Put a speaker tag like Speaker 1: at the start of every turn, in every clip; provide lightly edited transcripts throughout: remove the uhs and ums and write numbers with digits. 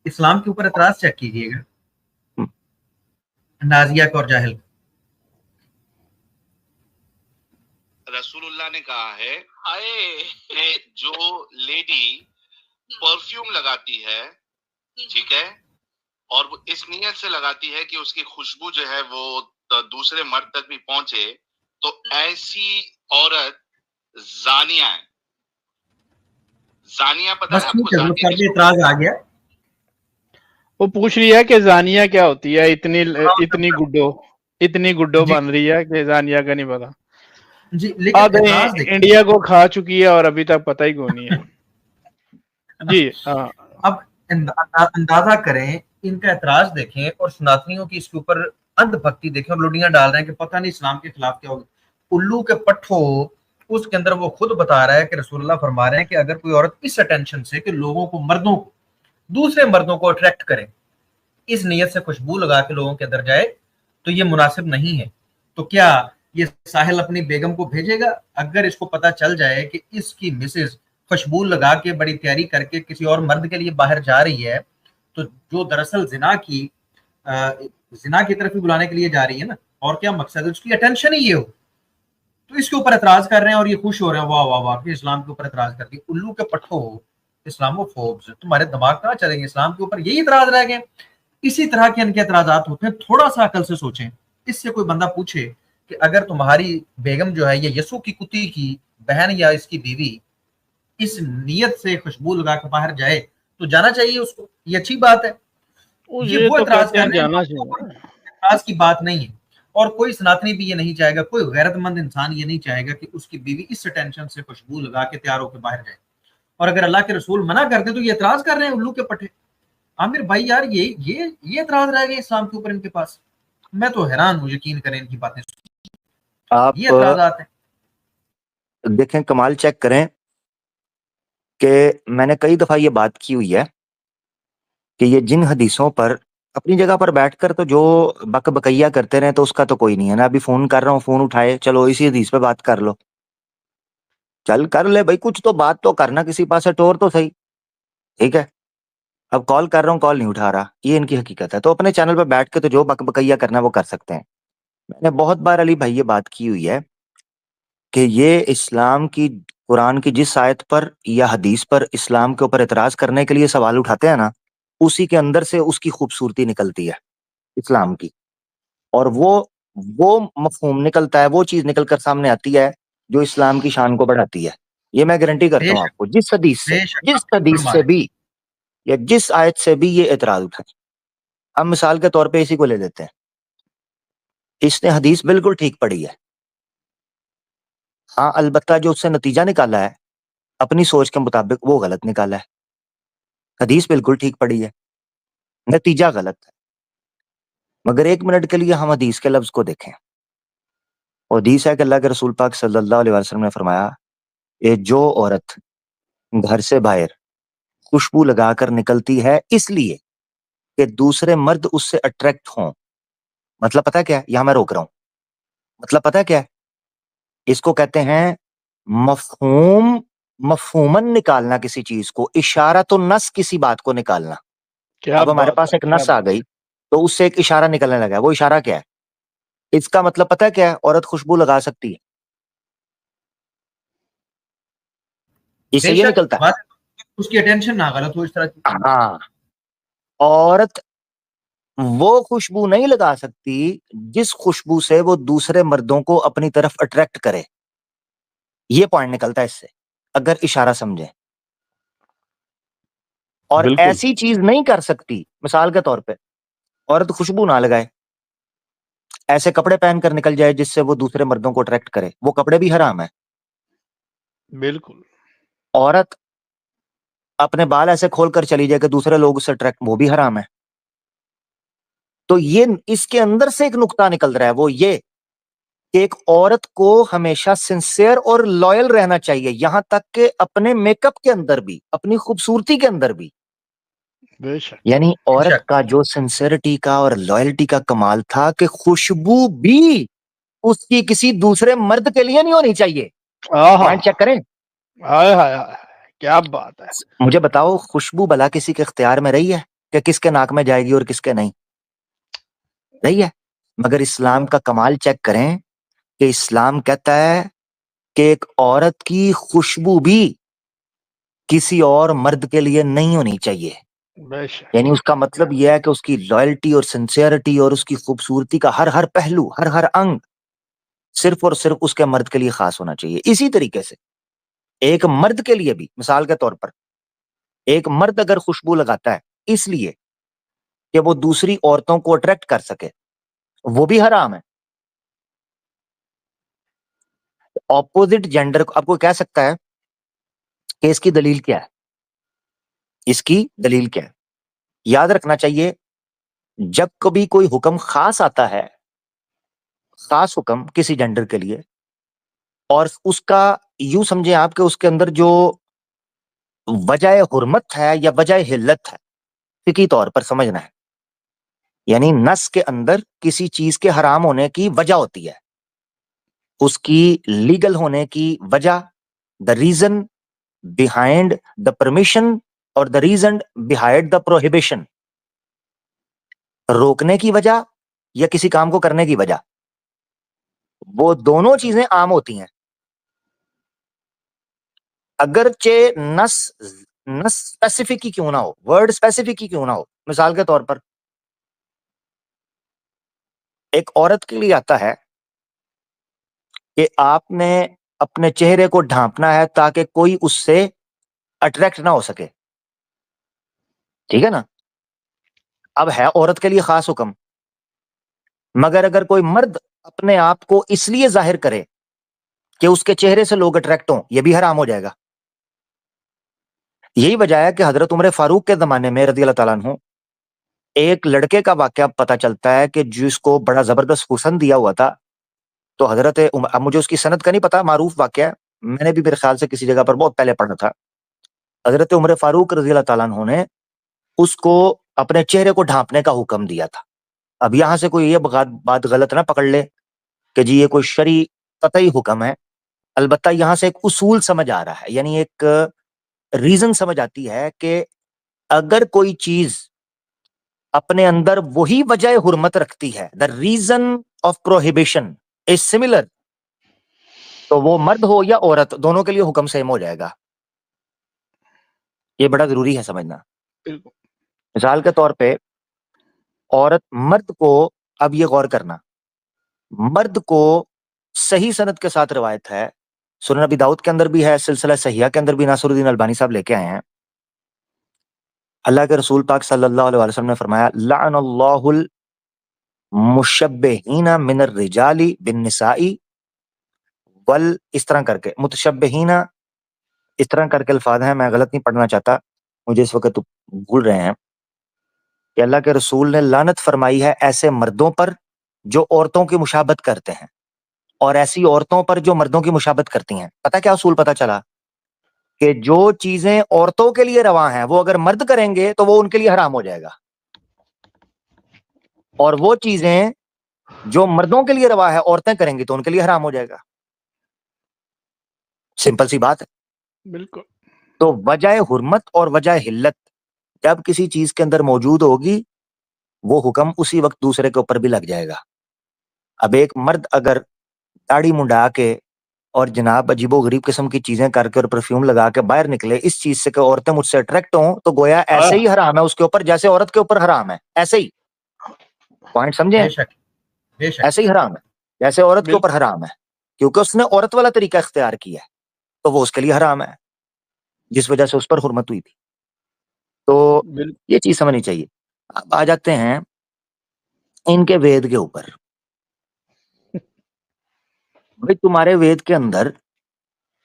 Speaker 1: इस्लाम के ऊपर एतराज चेक कीजिएगा, नाजिया कौर जाहिल।
Speaker 2: रसूलुल्लाह ने कहा है, हाय जो लेडी परफ्यूम लगाती है, ठीक है, और वो इस नीयत से लगाती है कि उसकी खुशबू जो है वो दूसरे मर्द तक भी पहुंचे, तो ऐसी औरत जानिया है। जानिया पता
Speaker 1: बस
Speaker 2: है
Speaker 1: ठीक
Speaker 2: आपको?
Speaker 1: है, वो
Speaker 2: जानिया
Speaker 1: सर एतराज आ गया।
Speaker 3: वो पूछ रही है कि जानिया क्या होती है, इतनी गुड्डो
Speaker 1: जी
Speaker 3: बन रही है कि जानिया का नहीं पता।
Speaker 1: जी, लेकिन
Speaker 3: आधे
Speaker 1: एतराज देखिए,
Speaker 3: इंडिया को खा चुकी है और अभी तक पता ही क्यों नहीं है। जी हाँ,
Speaker 1: अब अंदाजा करें, इनका एतराज देखें और सनातनियों की इसके ऊपर अंधभक्ति देखें, और लुडियां डाल रहे हैं कि पता नहीं इस्लाम के खिलाफ क्या होगा। उल्लू के पट्ठो, उसके अंदर वो खुद बता रहा है कि रसूलुल्लाह फरमा रहे हैं कि अगर कोई औरत इस अटेंशन से कि लोगों को, मर्दों को, दूसरे मर्दों को अट्रैक्ट करे, इस नीयत से खुशबू लगा के लोगों के अंदर जाए, तो ये मुनासिब नहीं है। तो क्या ये साहिल अपनी बेगम को भेजेगा? अगर इसको पता चल जाए कि इसकी मिसेज खुशबू लगा के बड़ी तैयारी करके किसी और मर्द के लिए बाहर जा रही है, तो जो दरअसल जिना की तरफ ही बुलाने के लिए जा रही है ना, और क्या मकसद है, उसकी अटेंशन ही ये हो, तो इसके ऊपर एतराज कर रहे हैं और ये खुश हो रहे हैं, वाह वाह वाह कि इस्लाम के ऊपर एतराज कर दिया। उल्लू के पट्टो, इस्लामोफोब्स, तुम्हारे दिमाग कहाँ चलेंगे, इस्लाम के ऊपर यही एतराज रह गए। इसी तरह के इनके एतराजात होते हैं। थोड़ा सा अकल से सोचें, इससे कोई बंदा पूछे कि अगर तुम्हारी बेगम जो है ये यसू की कुत्ती की बहन या इसकी बीवी इस नियत से खुशबू लगा के बाहर जाए, तो जाना चाहिए उसको, ये अच्छी बात है। ये वो
Speaker 3: तो
Speaker 1: एतराज
Speaker 3: कहते हैं
Speaker 1: कर रहे हैं,
Speaker 3: जाना चाहिए।
Speaker 1: एतराज की बात नहीं है। और कोई सनातनी भी ये नहीं चाहेगा, कोई गैरतमंद इंसान ये नहीं चाहेगा कि उसकी बीवी इस टेंशन से खुशबू लगा के तैयार होकर बाहर जाए। और अगर अल्लाह के रसूल मना करते तो ये एतराज कर रहे हैं उल्लू के पट्टे। आमिर भाई यार, ये एतराज रह गए इस्लाम के ऊपर इनके पास। मैं तो हैरान हूँ, यकीन करें इनकी बातें।
Speaker 4: आप
Speaker 1: ये एतराजात हैं।
Speaker 4: देखें, कमाल चेक करें कि मैंने कई दफा ये बात की हुई है कि ये जिन हदीसों पर अपनी जगह पर बैठकर तो जो बक बकैया करते रहे, तो उसका तो कोई नहीं है ना। अभी फोन कर रहा हूँ, फोन उठाए, चलो इसी हदीस पे बात कर लो। चल कर ले भाई, कुछ तो बात तो करना, किसी पास से टोर तो सही, ठीक है। अब कॉल कर रहा हूँ, कॉल नहीं उठा रहा, ये इनकी हकीकत है। तो अपने चैनल पर बैठ के तो जो बक बकैया करना है वो कर सकते हैं। मैंने बहुत बार अली भाई ये बात की हुई है कि ये इस्लाम की, कुरान की जिस आयत पर या हदीस पर इस्लाम के ऊपर एतराज करने के लिए सवाल उठाते हैं ना, उसी के अंदर से उसकी खूबसूरती निकलती है इस्लाम की, और वो मफहूम निकलता है, वो चीज निकल कर सामने आती है जो इस्लाम की शान को बढ़ाती है। ये मैं गारंटी करता हूँ आपको, जिस हदीस से भी या जिस आयत से भी ये एतराज उठाए। अब मिसाल के तौर पे इसी को ले लेते हैं, इसने हदीस बिल्कुल ठीक पढ़ी है, हाँ, अलबत्ता जो उससे नतीजा निकाला है अपनी सोच के मुताबिक वो गलत निकाला है। हदीस बिल्कुल ठीक पढ़ी है, नतीजा गलत है। मगर एक मिनट के लिए हम हदीस के लफ्ज को देखें। हदीस है कि अल्लाह के रसूल पाक सल्लल्लाहु अलैहि वसल्लम ने फरमाया, ये जो औरत घर से बाहर खुशबू लगाकर निकलती है इसलिए कि दूसरे मर्द उससे अट्रैक्ट हों, मतलब पता क्या है, यहां मैं रोक रहा हूं, मतलब पता क्या है, इसको कहते हैं मफहूमन निकालना किसी चीज को, इशारा तो नस किसी बात को निकालना। अब हमारे पास एक नस आ गई तो उससे एक इशारा निकलने लगा, वो इशारा क्या है, इसका मतलब पता है क्या है, औरत खुशबू लगा सकती है, इससे ये निकलता है।
Speaker 1: उसकी अटेंशन ना गलत हो इस तरह की।
Speaker 4: हाँ, औरत वो खुशबू नहीं लगा सकती जिस खुशबू से वो दूसरे मर्दों को अपनी तरफ अट्रैक्ट करे, ये पॉइंट निकलता है इससे, अगर इशारा समझे। और ऐसी चीज नहीं कर सकती, मिसाल के तौर पे औरत खुशबू ना लगाए, ऐसे कपड़े पहनकर निकल जाए जिससे वो दूसरे मर्दों को अट्रैक्ट करे, वो कपड़े भी हराम है।
Speaker 3: बिल्कुल।
Speaker 4: औरत अपने बाल ऐसे खोलकर चली जाए कि दूसरे लोग उससे अट्रैक्ट, वो भी हराम है। तो ये इसके अंदर से एक नुक्ता निकल रहा है, वो ये कि एक औरत को हमेशा सिंसियर और लॉयल रहना चाहिए, यहां तक कि अपने मेकअप के अंदर भी, अपनी खूबसूरती के अंदर भी। यानी औरत का जो सिंसियरिटी का और लॉयल्टी का कमाल था कि खुशबू भी उसकी किसी दूसरे मर्द के लिए नहीं होनी चाहिए। पॉइंट चेक करें।
Speaker 3: हाय हाय हाय, क्या बात है।
Speaker 4: मुझे बताओ, खुशबू भला किसी के इख्तियार में रही है? कि किसके नाक में जाएगी और किसके नहीं, नहीं है। मगर इस्लाम का कमाल चेक करें कि इस्लाम कहता है कि एक औरत की खुशबू भी किसी और मर्द के लिए नहीं होनी चाहिए।
Speaker 3: बेशक
Speaker 4: यानी उसका मतलब यह है कि उसकी लॉयल्टी और सिंसियरिटी और उसकी खूबसूरती का हर हर पहलू, हर हर अंग सिर्फ और सिर्फ उसके मर्द के लिए खास होना चाहिए। इसी तरीके से एक मर्द के लिए भी, मिसाल के तौर पर, एक मर्द अगर खुशबू लगाता है इसलिए कि वो दूसरी औरतों को अट्रैक्ट कर सके, वो भी हराम है। ऑपोजिट जेंडर को आपको कह सकता है कि इसकी दलील क्या है, इसकी दलील क्या है। याद रखना चाहिए, जब कभी कोई हुक्म खास आता है, खास हुक्म किसी जेंडर के लिए, और उसका यूं समझे आप कि उसके अंदर जो वजह हुर्मत है या वजह हिल्लत है, फिकी तौर पर समझना है, यानी नस के अंदर किसी चीज के हराम होने की वजह होती है, उसकी लीगल होने की वजह, the reason behind the permission और the reason behind the prohibition, रोकने की वजह या किसी काम को करने की वजह, वो दोनों चीजें आम होती हैं। अगरचे नस नस स्पेसिफिक ही क्यों ना हो, वर्ड स्पेसिफिक ही क्यों ना हो, मिसाल के तौर पर एक औरत के लिए आता है कि आपने अपने चेहरे को ढांपना है ताकि कोई उससे अट्रैक्ट ना हो सके, ठीक है ना। अब है औरत के लिए खास हुक्म, मगर अगर कोई मर्द अपने आप को इसलिए जाहिर करे कि उसके चेहरे से लोग अट्रैक्ट हों, यह भी हराम हो जाएगा। यही वजह है कि हजरत उमर फारूक के जमाने में रज़ी अल्लाह ताला अन्हु, एक लड़के का वाकया पता चलता है कि जिसको बड़ा जबरदस्त हुस्न दिया हुआ था। तो अब मुझे उसकी सनद का नहीं पता, मारूफ वाकया है, मैंने भी मेरे ख्याल से किसी जगह पर बहुत पहले पढ़ा था। हजरत उमर फारूक रज़ी अल्लाह ताला अन्हु ने उसको अपने चेहरे को ढांपने का हुक्म दिया था। अब यहां से कोई ये बात गलत ना पकड़ ले कि जी ये कोई शरी कतई हुक्म है। अलबत्ता यहां से एक उसूल समझ आ रहा है, यानी एक रीजन समझ आती है कि अगर कोई चीज अपने अंदर वही वजह हुर्मत रखती है, the reason of prohibition is similar, तो वो मर्द हो या औरत, दोनों के लिए हुक्म सेम हो जाएगा। ये बड़ा जरूरी है समझना।
Speaker 3: बिल्कुल
Speaker 4: मिसाल के तौर पे औरत मर्द को, अब ये गौर करना, मर्द को सही सनद के साथ रिवायत है, सुनन नबी दाऊद के अंदर भी है, सिलसिला सहिया के अंदर भी नासरुद्दीन अलबानी साहब लेके आए हैं। अल्लाह के रसूल पाक सल्लल्लाहु अलैहि वसल्लम ने फरमाया, लअनल्लाहुल मुशब्बिहीना मिनर रिजाली बिन निसाई वल, इस तरह करके मुतशब्बिहीना, इस तरह करके अल्फाज हैं, मैं गलत नहीं पढ़ना चाहता, मुझे इस वक्त भूल रहे हैं, कि अल्लाह के रसूल ने लानत फरमाई है ऐसे मर्दों पर जो औरतों की मुशाबत करते हैं, और ऐसी औरतों पर जो मर्दों की मुशाबत करती हैं। पता क्या उसूल पता चला कि जो चीजें औरतों के लिए रवा हैं वो अगर मर्द करेंगे तो वो उनके लिए हराम हो जाएगा, और वो चीजें जो मर्दों के लिए रवा है औरतें करेंगी तो उनके लिए हराम हो जाएगा। सिंपल सी बात है।
Speaker 3: बिल्कुल
Speaker 4: तो वजह हुर्मत और वजह हिल्लत जब किसी चीज के अंदर मौजूद होगी, वो हुक्म उसी वक्त दूसरे के ऊपर भी लग जाएगा। अब एक मर्द अगर दाढ़ी मुंडा के और जनाब अजीबो गरीब किस्म की चीजें करके और परफ्यूम लगा के बाहर निकले इस चीज से कि औरतें मुझसे अट्रैक्ट हों, तो गोया ऐसे ही हराम है उसके ऊपर जैसे औरत के ऊपर हराम है। ऐसे ही पॉइंट समझे,
Speaker 1: बेशक बेशक।
Speaker 4: ऐसे ही हराम है जैसे औरत के
Speaker 3: बिल्कुल
Speaker 4: ऊपर हराम है, क्योंकि उसने औरत वाला तरीका इख्तियार किया है, तो वो उसके लिए हराम है जिस वजह से उस पर हुर्मत हुई थी। तो
Speaker 3: बिल्कुल
Speaker 4: ये चीज समझनी चाहिए। अब आ जाते हैं इनके वेद के ऊपर। भाई तुम्हारे वेद के अंदर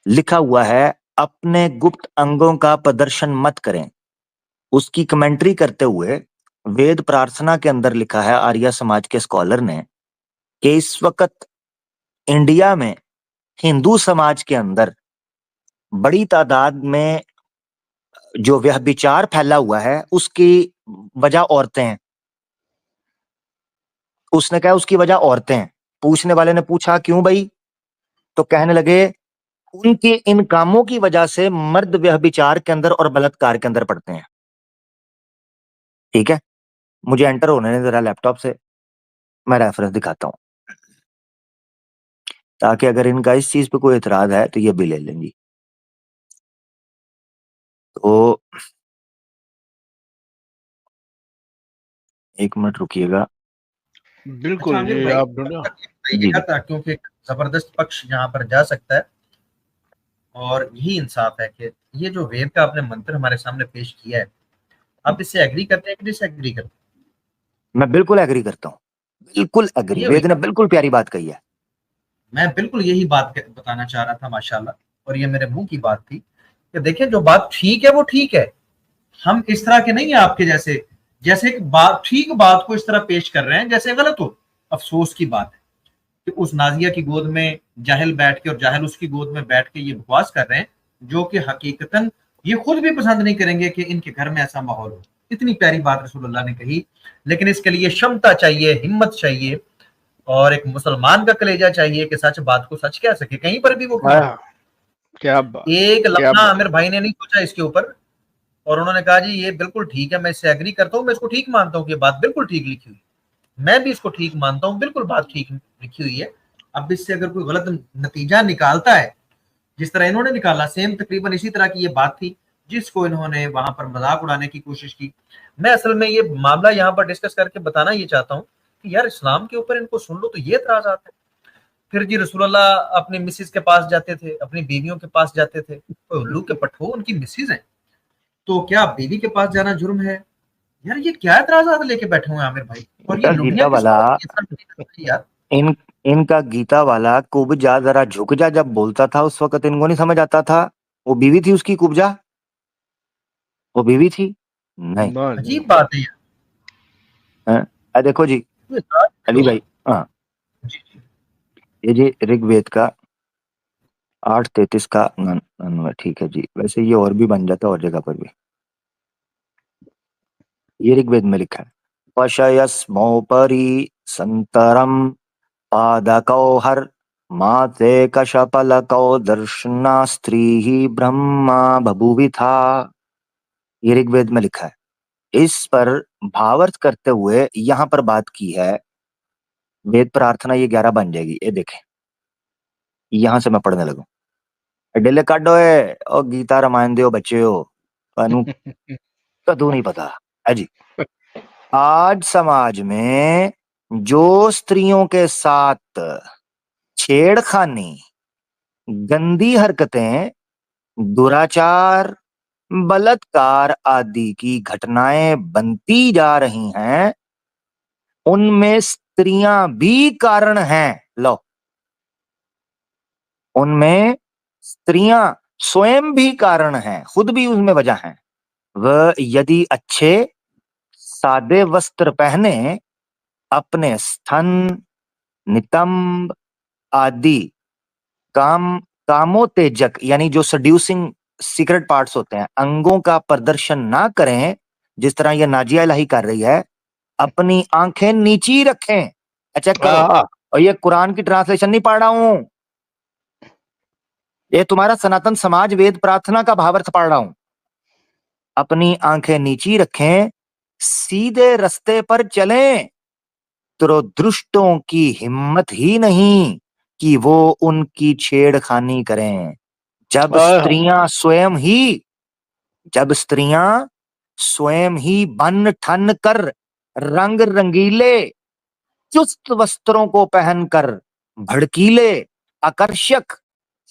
Speaker 4: लिखा हुआ है अपने गुप्त अंगों का प्रदर्शन मत करें। उसकी कमेंट्री करते हुए वेद प्रार्थना के अंदर लिखा है आर्य समाज के स्कॉलर ने कि इस वक्त इंडिया में हिंदू समाज के अंदर बड़ी तादाद में जो व्यभिचार फैला हुआ है उसकी वजह औरतें हैं। उसने कहा उसकी वजह औरतें हैं। पूछने वाले ने पूछा क्यों भाई, तो कहने लगे उनके इन कामों की वजह से मर्द व्यभिचार के अंदर और बलात्कार के अंदर पड़ते हैं। ठीक है, मुझे एंटर होने दें जरा लैपटॉप से, मैं रेफरेंस दिखाता हूँ, ताकि अगर इनका इस चीज पे कोई एतराज है तो ये भी ले लें जी। तो 1 मिनट रुकिएगा।
Speaker 1: अच्छा
Speaker 3: बिल्कुल
Speaker 1: आमिर
Speaker 3: जी,
Speaker 1: भाई,
Speaker 3: आप
Speaker 1: तब
Speaker 3: ढूंढो।
Speaker 1: तक ये
Speaker 4: जी
Speaker 1: बताइएगा ताकि क्योंकि एक जबरदस्त पक्ष यहाँ पर जा सकता है और यही इंसाफ है कि ये जो वेद का आपने मंत्र हमारे सामने पेश किया है, आप इससे एग्री करते हैं कि डिसएग्री करते
Speaker 4: मैं बिल्कुल एग्री करता हूँ, बिल्कुल
Speaker 1: हैं?
Speaker 4: एग्री,
Speaker 1: ये
Speaker 4: वेद
Speaker 1: हुई
Speaker 4: ने बिल्कुल प्यारी बात कही है।
Speaker 1: मैं बिल्कुल यही बात बताना चाह रहा था माशाल्लाह, और ये मेरे मुंह की बात थी कि देखिए जो बात ठीक है वो ठीक है। हम इस तरह के नहीं है आपके जैसे, जैसे एक बात ठीक बात को इस तरह पेश कर रहे हैं जैसे गलत हो। अफसोस की बात है कि उस नाजिया की गोद में जाहिल बैठ के और जाहिल उसकी गोद में बैठ के ये बकवास कर रहे हैं, जो कि हकीकतन ये खुद भी पसंद नहीं करेंगे कि इनके घर में ऐसा माहौल हो। इतनी प्यारी बात रसूलुल्लाह ने कही, लेकिन इसके लिए क्षमता चाहिए, हिम्मत चाहिए, और एक मुसलमान का कलेजा चाहिए कि सच बात को सच कह सके, कहीं पर भी वो क्यों ना हो।
Speaker 3: क्या बात,
Speaker 1: एक
Speaker 3: क्या
Speaker 1: लम्हा
Speaker 3: बात।
Speaker 1: आमिर भाई ने नहीं सोचा इसके ऊपर, और उन्होंने कहा जी ये बिल्कुल ठीक है, मैं इससे एग्री करता हूँ, मैं इसको ठीक मानता हूँ कि ये बात बिल्कुल ठीक लिखी हुई, मैं भी इसको ठीक मानता हूँ, बिल्कुल बात ठीक लिखी हुई है। अब इससे अगर कोई गलत नतीजा निकालता है, जिस तरह इन्होंने निकाला, सेम तकरीबन इसी तरह की ये बात थी जिसको इन्होंने वहां पर मजाक उड़ाने की कोशिश की। मैं असल में ये मामला यहाँ पर डिस्कस करके बताना ये चाहता हूँ कि यार इस्लाम के ऊपर इनको सुन लो तो ये एतराज आता है। फिर जी रसूलुल्लाह अपनी मिसिज के पास जाते थे, अपनी बीवियों के पास जाते थे, तो उल्लू के पट्टो उनकी मिसिज है, तो क्या बीवी के पास जाना जुर्म है? यार ये क्या एतराजात लेके बैठे हुए हैं आमिर भाई, और ये
Speaker 4: इनका गीता
Speaker 1: लुटियां किसको
Speaker 4: वाला,
Speaker 1: होती है, इतना नहीं करना चाहिए यार।
Speaker 4: इन इनका गीता वाला कुब्जा जरा झुक जा जब बोलता था उस वक्त इनको नहीं समझ आता था। वो बीवी थी उसकी कुब्जा, वो बीवी थी नहीं।
Speaker 3: नहीं,
Speaker 1: अजीब बात है यार।
Speaker 4: हैं? देखो जी
Speaker 1: ये एतराज
Speaker 4: अली
Speaker 1: क्यों?
Speaker 4: भाई, हाँ,
Speaker 1: जी जी।
Speaker 4: ये जी ऋग्वेद का 8:33 का नन्वा, ठीक है जी। वैसे ये और भी बन जाता है और जगह पर भी, ये ऋग्वेद में लिखा है, पशयस्मोपरि संतरम पादकौ हर माते कशपलकौ दर्शना स्त्री ही ब्रह्मा बभूवि था। ये ऋग्वेद में लिखा है। इस पर भावार्थ करते हुए यहां पर बात की है, वेद प्रार्थना ये 11 बन जाएगी। ये देखें, यहां से मैं पढ़ने लगूं, डिले काटो है और गीता रामायण दो बच्चे हो, कानू कदू नहीं पता है जी। आज समाज में जो स्त्रियों के साथ छेड़खानी, गंदी हरकतें, दुराचार, बलात्कार आदि की घटनाएं बनती जा रही हैं, उनमें स्त्रियां भी कारण हैं। लो, उनमें स्त्रियां स्वयं भी कारण हैं, खुद भी उसमें वजह हैं। वह यदि अच्छे सादे वस्त्र पहने, अपने स्तन, नितंब आदि कामोत्तेजक यानी जो सड्यूसिंग सीक्रेट पार्ट्स होते हैं, अंगों का प्रदर्शन ना करें, जिस तरह ये नाजिया इलाही कर रही है, अपनी आंखें नीची रखें। चेक करो, और ये कुरान की ट्रांसलेशन नहीं पढ़ रहा हूं, ये तुम्हारा सनातन समाज वेद प्रार्थना का भावार्थ पढ़ रहा हूं। अपनी आंखें नीची रखें, सीधे रास्ते पर चलें, तो दुष्टों की हिम्मत ही नहीं कि वो उनकी छेड़खानी करें। जब स्त्रियां स्वयं ही बन ठन कर, रंग रंगीले चुस्त वस्त्रों को पहनकर, भड़कीले आकर्षक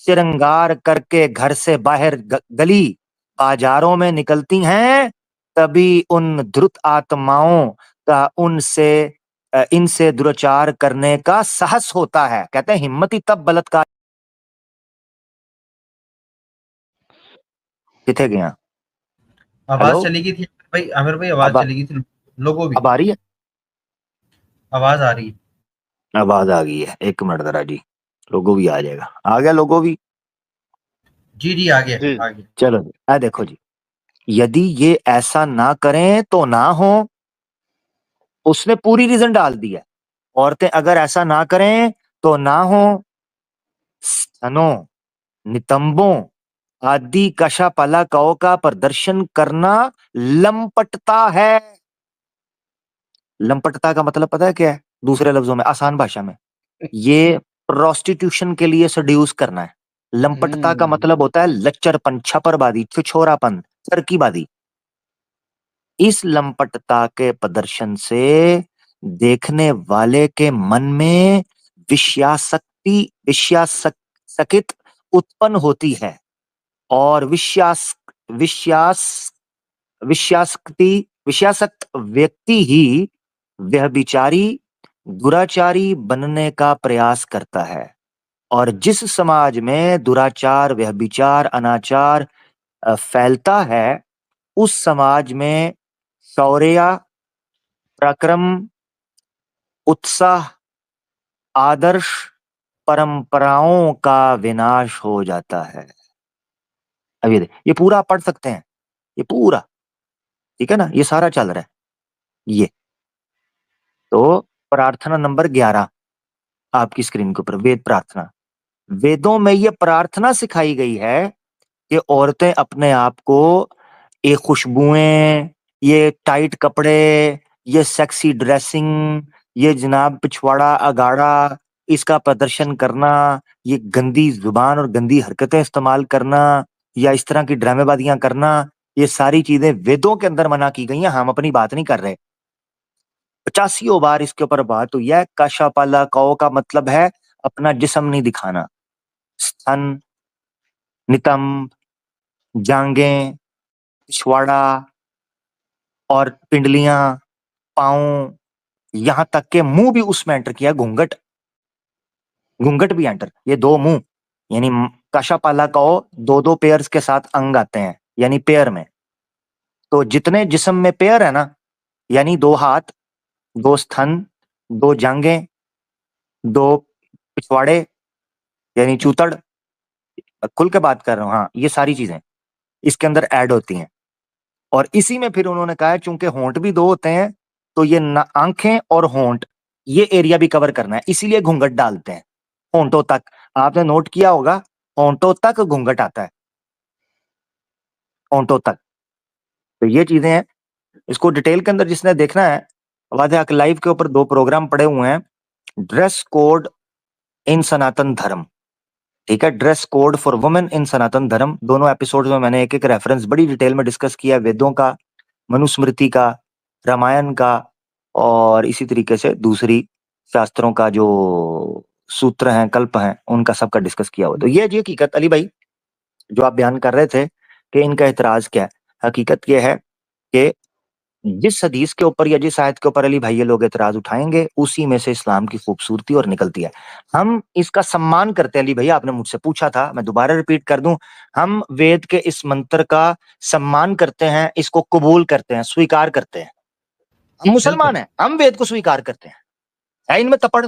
Speaker 4: श्रृंगार करके घर से बाहर गली बाजारों में निकलती हैं, तभी उन धृत आत्माओं का इनसे दुराचार करने का साहस होता है। कहते हैं हिम्मत ही तब बलात्कार। किथे गया?
Speaker 1: आवाज
Speaker 4: हेलो,
Speaker 1: चली गई थी भाई, आमिर भाई आवाज
Speaker 4: अब
Speaker 1: चली गई थी, लोगों भी
Speaker 4: अब आ रही है?
Speaker 1: आवाज आ रही है।
Speaker 4: आवाज आ गई है, 1 मिनट जरा जी, लोगो भी आ जाएगा। आ गया लोगो भी?
Speaker 1: जी जी आ गया
Speaker 3: जी,
Speaker 1: आ गया।
Speaker 4: चलो जी, देखो जी, यदि ये ऐसा ना करें तो ना हो, उसने पूरी रीजन डाल दी है। औरतें अगर ऐसा ना करें तो ना हो, स्तनों, नितंबों आदि कशापलाकों का प्रदर्शन करना लंपटता है। लंपटता का मतलब पता है क्या है? दूसरे लफ्जों में, आसान भाषा में, ये प्रोस्टिट्यूशन के लिए सड्यूस करना है। लंपटता का मतलब होता है लच्चरपन, छपरबाजी, छिछोरापन, चरकीबाजी। इस लंपटता के प्रदर्शन से देखने वाले के मन में विश्यासकित उत्पन्न होती है, और विश्यासक्त व्यक्ति ही व्यभिचारी, दुराचारी बनने का प्रयास करता है। और जिस समाज में दुराचार, व्यभिचार, अनाचार फैलता है, उस समाज में शौर्य, पराक्रम, उत्साह, आदर्श, परंपराओं का विनाश हो जाता है। अब ये पूरा आप पढ़ सकते हैं, ये पूरा, ठीक है ना, ये सारा चल रहा है ये। तो प्रार्थना नंबर 11 आपकी स्क्रीन के ऊपर, वेद प्रार्थना। वेदों में ये प्रार्थना सिखाई गई है कि औरतें अपने आप को, ये खुशबुएं, ये टाइट कपड़े, ये सेक्सी ड्रेसिंग, ये जनाब पिछवाड़ा अगाड़ा, इसका प्रदर्शन करना, ये गंदी जुबान और गंदी हरकतें इस्तेमाल करना, या इस तरह की ड्रामेबाजियां करना, ये सारी चीजें वेदों के अंदर मना की गई हैं। हम अपनी बात नहीं कर रहे। 85 बार इसके ऊपर बात हुई है। कशापाला कौ का मतलब है अपना जिस्म नहीं दिखाना। स्तन, नितंब, जांघें, पिछवाड़ा और पिंडलियां, पांव, यहां तक के मुंह भी उसमें एंटर किया। घूंघट, घूंघट भी एंटर, ये दो मुंह, यानी कशापाला कौ दो दो पेयर्स के साथ अंग आते हैं, यानी पेयर में। तो जितने जिस्म में पेयर है ना, यानी 2 हाथ, 2 स्तन, 2 जांघें, 2 पिछवाड़े, यानी चूतड़, खुल के बात कर रहा हूं, हाँ, ये सारी चीजें इसके अंदर ऐड होती हैं। और इसी में फिर उन्होंने कहा है चूंकि होंठ भी 2 होते हैं, तो ये आंखें और होंठ, ये एरिया भी कवर करना है, इसीलिए घूंघट डालते हैं होंठों तक। आपने नोट किया होगा, होंठों तक घूंघट आता है, होंठों तक। तो ये चीजें हैं, इसको डिटेल के अंदर जिसने देखना है, वादे हक लाइव के ऊपर 2 प्रोग्राम पड़े हुए हैं। ड्रेस कोड इन सनातन धर्म, ठीक है, dress code for women in Sanatan Dharma. दोनों एपिसोड में मैंने एक एक रेफरेंस बड़ी डिटेल में डिस्कस किया, वेदों का, मनुस्मृति का, रामायण का, और इसी तरीके से दूसरी शास्त्रों का जो सूत्र हैं, कल्प हैं, उनका सबका डिस्कस किया हुआ। तो ये हकीकत, अली भाई जो आप बयान कर रहे थे कि इनका एतराज क्या है, हकीकत ये है कि जिस हदीस के ऊपर या जिस आयत के ऊपर अली भाई ये लोग एतराज उठाएंगे, उसी में से इस्लाम की खूबसूरती और निकलती है। हम इसका सम्मान करते हैं। अली भाई आपने मुझसे पूछा था, मैं दोबारा रिपीट कर दूं, हम वेद के इस मंत्र का सम्मान करते हैं, इसको कबूल करते हैं, स्वीकार करते हैं। हम मुसलमान हैं, हम वेद को स्वीकार करते हैं। है इनमें तपड़?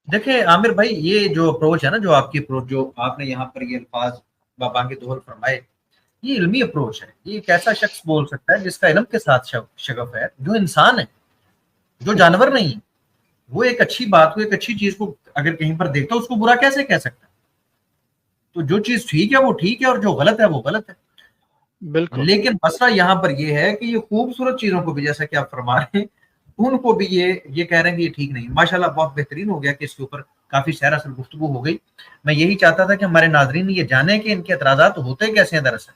Speaker 1: देखिए आमिर भाई, ये जो अप्रोच है ना, जो आपकी अप्रोच, जो आपने यहाँ पर ये अल्फाज बाबांगे दोहल फरमाए, ये इल्मी अप्रोच है। ये एक ऐसा शख्स बोल सकता है जिसका इल्म के साथ शगफ है, जो इंसान है, जो जानवर नहीं है। वो एक अच्छी बात को, एक अच्छी चीज को अगर कहीं पर देखता है, उसको बुरा कैसे कह सकता है? तो जो चीज ठीक है वो ठीक है, और जो गलत है वो गलत है।
Speaker 3: बिल्कुल।
Speaker 1: लेकिन मसला यहाँ पर ये है कि ये खूबसूरत चीजों को भी, जैसा कि आप फरमा रहे हैं, उनको भी ये कह रहे हैं कि ये ठीक नहीं। माशाल्लाह बहुत बेहतरीन हो गया कि इसके ऊपर काफी सैर असल गुफ्तगू हो गई। मैं यही चाहता था कि हमारे नाजरीन ये जाने कि इनके एतराजात होते कैसे हैं। दरअसल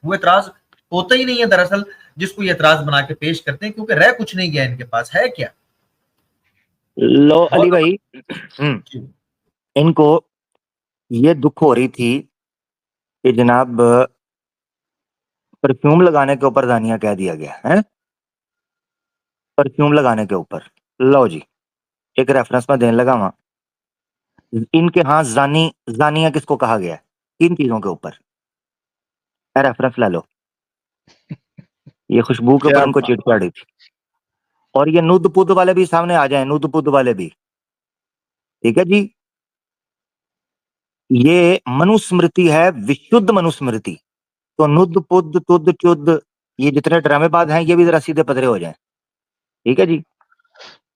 Speaker 1: वो एतराज होता ही नहीं है दरअसल, जिसको ये एतराज बना के पेश करते हैं, क्योंकि रह कुछ नहीं गया इनके पास, है क्या?
Speaker 4: लो अली
Speaker 1: बहुत
Speaker 4: भाई, इनको ये दुख हो रही थी कि जनाब परफ्यूम लगाने के ऊपर दानिया कह दिया गया है, परफ्यूम लगाने के ऊपर। लो जी, एक रेफरेंस में देने लगा वहां, इनके हाँ जानिया किसको कहा गया है, किन चीजों के ऊपर, रेफरेंस ले लो। ये खुशबू के ऊपर
Speaker 3: क्या
Speaker 4: इनको
Speaker 3: बात।
Speaker 4: चिट पड़ी थी। और ये नुद पुद वाले भी सामने आ जाए, नुद पुद वाले भी, ठीक है जी। ये मनुस्मृति है, विशुद्ध मनुस्मृति। तो नुद पुद तुद चुद, ये जितने ड्रामेबाज हैं, ये भी जरा सीधे पधरे हो जाएं, ठीक है जी।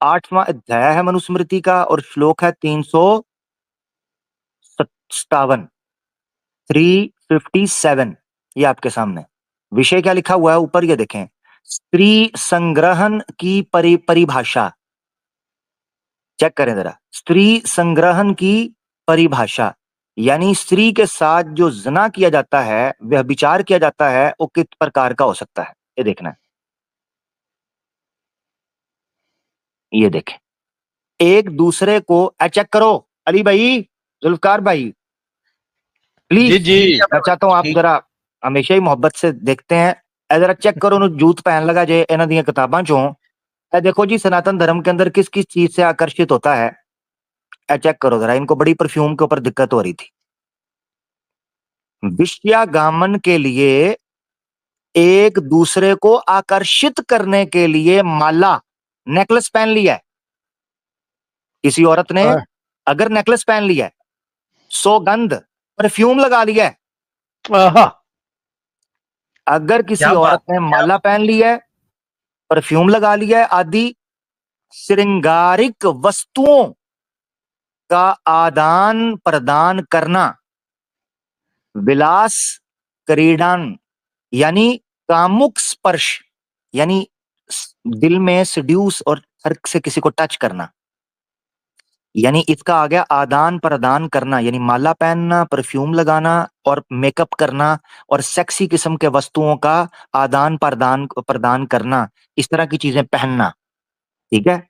Speaker 4: 8वां अध्याय है मनुस्मृति का, और श्लोक है 357, 357। ये आपके सामने विषय क्या लिखा हुआ है ऊपर, ये देखें, स्त्री संग्रहण की परिभाषा चेक करें जरा। स्त्री संग्रहण की परिभाषा यानी स्त्री के साथ जो जना किया जाता है, व्यभिचार किया जाता है, वो किस प्रकार का हो सकता है, ये देखना है। ये देखें, एक दूसरे को चेक करो अली भाई, जुल्फकार भाई,
Speaker 3: जी
Speaker 4: प्लीज।
Speaker 3: जी
Speaker 4: मैं चाहता हूं आप जरा हमेशा ही मोहब्बत से देखते हैं, जरा चेक करो उन्होंने जूत पहन लगा जे इन्हां ਦੀਆਂ किताबां चों। देखो जी सनातन धर्म के अंदर किस किस चीज से आकर्षित होता है, चेक करो जरा। इनको बड़ी परफ्यूम के ऊपर दिक्कत हो रही थी। विषयागमन के लिए एक दूसरे को आकर्षित करने के लिए माला, नेकलेस पहन लिया है। किसी औरत ने अगर नेकलेस पहन लिया है, सौगंध परफ्यूम लगा लिया है,
Speaker 3: आहा,
Speaker 4: अगर किसी
Speaker 1: क्या
Speaker 4: औरत
Speaker 1: बात
Speaker 4: ने माला पहन लिया है, परफ्यूम लगा लिया है, आदि श्रृंगारिक वस्तुओं का आदान प्रदान करना, विलास क्रीड़न यानी कामुक स्पर्श, यानी दिल में सड्यूस और हर्क से किसी को टच करना, यानी इसका आ गया आदान प्रदान करना, यानी माला पहनना, परफ्यूम लगाना और मेकअप करना और सेक्सी किस्म के वस्तुओं का आदान प्रदान प्रदान करना, इस तरह की चीजें पहनना, ठीक है।